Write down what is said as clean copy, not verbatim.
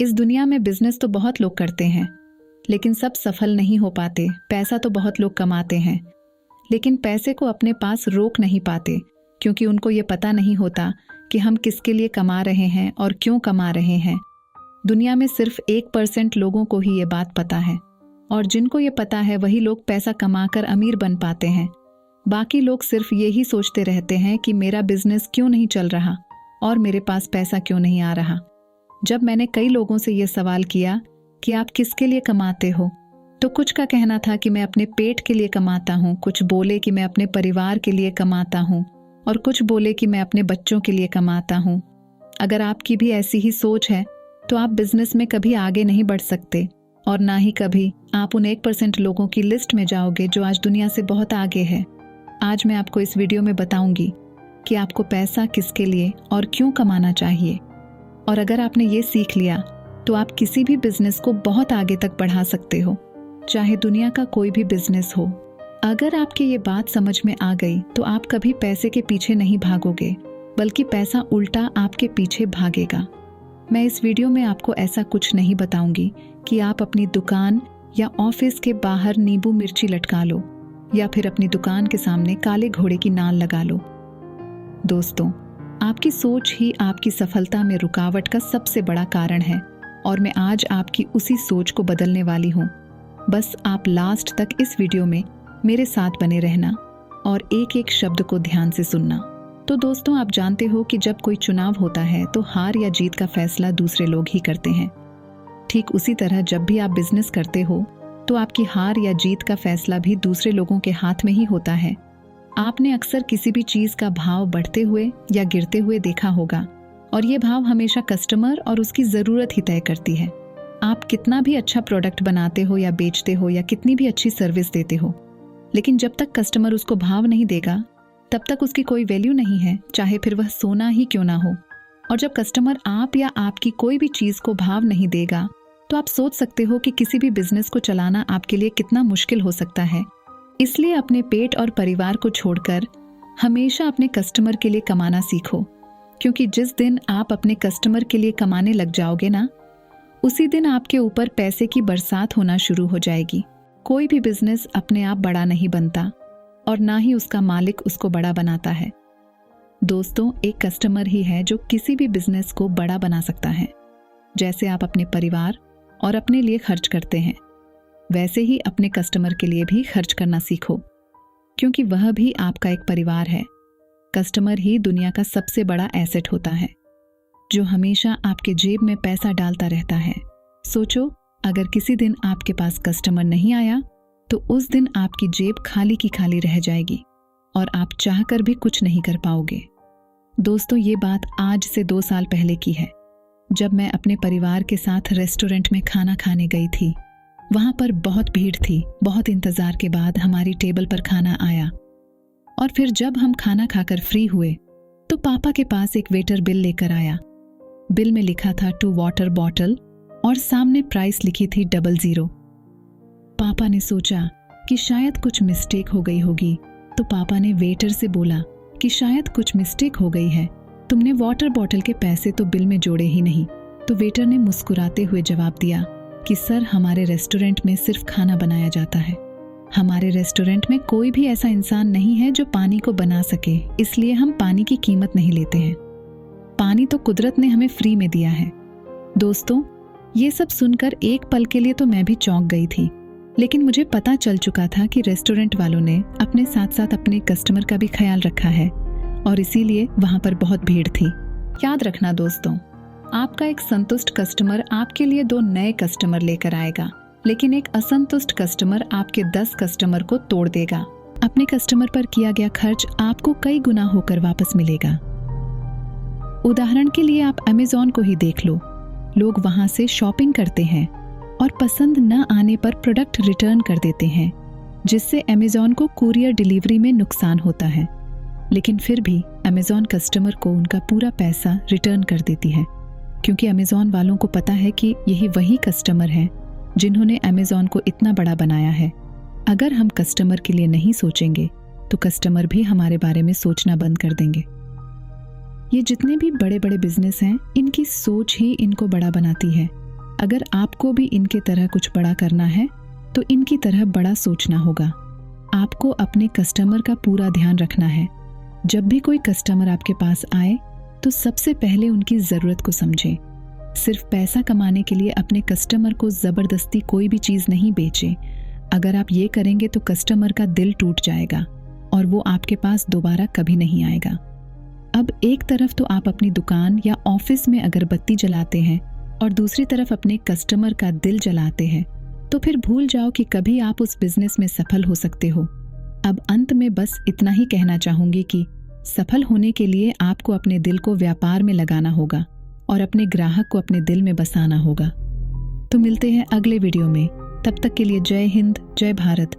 इस दुनिया में बिजनेस तो बहुत लोग करते हैं, लेकिन सब सफल नहीं हो पाते। पैसा तो बहुत लोग कमाते हैं, लेकिन पैसे को अपने पास रोक नहीं पाते, क्योंकि उनको ये पता नहीं होता कि हम किसके लिए कमा रहे हैं और क्यों कमा रहे हैं। दुनिया में सिर्फ 1% लोगों को ही ये बात पता है, और जिनको ये पता है वही लोग पैसा कमाकर अमीर बन पाते हैं। बाकी लोग सिर्फ यही सोचते रहते हैं कि मेरा बिजनेस क्यों नहीं चल रहा और मेरे पास पैसा क्यों नहीं आ रहा। जब मैंने कई लोगों से ये सवाल किया कि आप किसके लिए कमाते हो, तो कुछ का कहना था कि मैं अपने पेट के लिए कमाता हूँ, कुछ बोले कि मैं अपने परिवार के लिए कमाता हूँ, और कुछ बोले कि मैं अपने बच्चों के लिए कमाता हूँ। अगर आपकी भी ऐसी ही सोच है तो आप बिजनेस में कभी आगे नहीं बढ़ सकते, और ना ही कभी आप उन 1% लोगों की लिस्ट में जाओगे जो आज दुनिया से बहुत आगे है। आज मैं आपको इस वीडियो में बताऊंगी कि आपको पैसा किसके लिए और क्यों कमाना चाहिए, और अगर आपने ये सीख लिया तो आप किसी भी बिजनेस को बहुत आगे तक बढ़ा सकते हो, चाहे दुनिया का कोई भी बिजनेस हो। अगर आपकी ये बात समझ में आ गई तो आप कभी पैसे के पीछे नहीं भागोगे, बल्कि पैसा उल्टा आपके पीछे भागेगा। मैं इस वीडियो में आपको ऐसा कुछ नहीं बताऊंगी कि आप अपनी दुकान या ऑफिस के बाहर नींबू मिर्ची लटका लो, या फिर अपनी दुकान के सामने काले घोड़े की नाल लगा लो। दोस्तों, आपकी सोच ही आपकी सफलता में रुकावट का सबसे बड़ा कारण है, और मैं आज आपकी उसी सोच को बदलने वाली हूँ। बस आप लास्ट तक इस वीडियो में मेरे साथ बने रहना और एक एक शब्द को ध्यान से सुनना। तो दोस्तों, आप जानते हो कि जब कोई चुनाव होता है तो हार या जीत का फैसला दूसरे लोग ही करते हैं। ठीक उसी तरह जब भी आप बिजनेस करते हो तो आपकी हार या जीत का फैसला भी दूसरे लोगों के हाथ में ही होता है। आपने अक्सर किसी भी चीज का भाव बढ़ते हुए या गिरते हुए देखा होगा, और ये भाव हमेशा कस्टमर और उसकी जरूरत ही तय करती है। आप कितना भी अच्छा प्रोडक्ट बनाते हो या बेचते हो, या कितनी भी अच्छी सर्विस देते हो, लेकिन जब तक कस्टमर उसको भाव नहीं देगा तब तक उसकी कोई वैल्यू नहीं है, चाहे फिर वह सोना ही क्यों ना हो। और जब कस्टमर आप या आपकी कोई भी चीज को भाव नहीं देगा तो आप सोच सकते हो कि किसी भी बिजनेस को चलाना आपके लिए कितना मुश्किल हो सकता है। इसलिए अपने पेट और परिवार को छोड़कर हमेशा अपने कस्टमर के लिए कमाना सीखो, क्योंकि जिस दिन आप अपने कस्टमर के लिए कमाने लग जाओगे ना, उसी दिन आपके ऊपर पैसे की बरसात होना शुरू हो जाएगी। कोई भी बिजनेस अपने आप बड़ा नहीं बनता, और ना ही उसका मालिक उसको बड़ा बनाता है। दोस्तों, एक कस्टमर ही है जो किसी भी बिजनेस को बड़ा बना सकता है। जैसे आप अपने परिवार और अपने लिए खर्च करते हैं, वैसे ही अपने कस्टमर के लिए भी खर्च करना सीखो, क्योंकि वह भी आपका एक परिवार है। कस्टमर ही दुनिया का सबसे बड़ा एसेट होता है, जो हमेशा आपके जेब में पैसा डालता रहता है। सोचो, अगर किसी दिन आपके पास कस्टमर नहीं आया तो उस दिन आपकी जेब खाली की खाली रह जाएगी, और आप चाहकर भी कुछ नहीं कर पाओगे। दोस्तों, ये बात आज से 2 साल पहले की है, जब मैं अपने परिवार के साथ रेस्टोरेंट में खाना खाने गई थी। वहां पर बहुत भीड़ थी। बहुत इंतजार के बाद हमारी टेबल पर खाना आया, और फिर जब हम खाना खाकर फ्री हुए तो पापा के पास एक वेटर बिल लेकर आया। बिल में लिखा था 2 वाटर बॉटल, और सामने प्राइस लिखी थी 00। पापा ने सोचा कि शायद कुछ मिस्टेक हो गई होगी, तो पापा ने वेटर से बोला कि शायद कुछ मिस्टेक हो गई है, तुमने वाटर बॉटल के पैसे तो बिल में जोड़े ही नहीं। तो वेटर ने मुस्कुराते हुए जवाब दिया कि सर, हमारे रेस्टोरेंट में सिर्फ खाना बनाया जाता है। हमारे रेस्टोरेंट में कोई भी ऐसा इंसान नहीं है जो पानी को बना सके, इसलिए हम पानी की कीमत नहीं लेते हैं। पानी तो कुदरत ने हमें फ्री में दिया है। दोस्तों, ये सब सुनकर एक पल के लिए तो मैं भी चौंक गई थी, लेकिन मुझे पता चल चुका था कि रेस्टोरेंट वालों ने अपने साथ साथ अपने कस्टमर का भी ख्याल रखा है, और इसीलिए वहां पर बहुत भीड़ थी। याद रखना दोस्तों, आपका एक संतुष्ट कस्टमर आपके लिए 2 नए कस्टमर लेकर आएगा, लेकिन एक असंतुष्ट कस्टमर आपके 10 कस्टमर को तोड़ देगा। अपने कस्टमर पर किया गया खर्च आपको कई गुना होकर वापस मिलेगा। उदाहरण के लिए आप अमेज़न को ही देख लो। लोग वहां से शॉपिंग करते हैं और पसंद न आने पर प्रोडक्ट रिटर्न कर देते हैं, जिससे अमेज़न को कुरियर डिलीवरी में नुकसान होता है, लेकिन फिर भी अमेज़न कस्टमर को उनका पूरा पैसा रिटर्न कर देती है, क्योंकि अमेज़न वालों को पता है कि यही वही कस्टमर हैं जिन्होंने अमेज़न को इतना बड़ा बनाया है। अगर हम कस्टमर के लिए नहीं सोचेंगे तो कस्टमर भी हमारे बारे में सोचना बंद कर देंगे। ये जितने भी बड़े बड़े बिजनेस हैं, इनकी सोच ही इनको बड़ा बनाती है। अगर आपको भी इनके तरह कुछ बड़ा करना है तो इनकी तरह बड़ा सोचना होगा। आपको अपने कस्टमर का पूरा ध्यान रखना है। जब भी कोई कस्टमर आपके पास आए तो सबसे पहले उनकी ज़रूरत को समझें। सिर्फ पैसा कमाने के लिए अपने कस्टमर को ज़बरदस्ती कोई भी चीज़ नहीं बेचें। अगर आप ये करेंगे तो कस्टमर का दिल टूट जाएगा और वो आपके पास दोबारा कभी नहीं आएगा। अब एक तरफ तो आप अपनी दुकान या ऑफिस में अगरबत्ती जलाते हैं और दूसरी तरफ अपने कस्टमर का दिल जलाते हैं, तो फिर भूल जाओ कि कभी आप उस बिजनेस में सफल हो सकते हो। अब अंत में बस इतना ही कहना चाहूंगी कि सफल होने के लिए आपको अपने दिल को व्यापार में लगाना होगा और अपने ग्राहक को अपने दिल में बसाना होगा। तो मिलते हैं अगले वीडियो में। तब तक के लिए जय हिंद, जय भारत।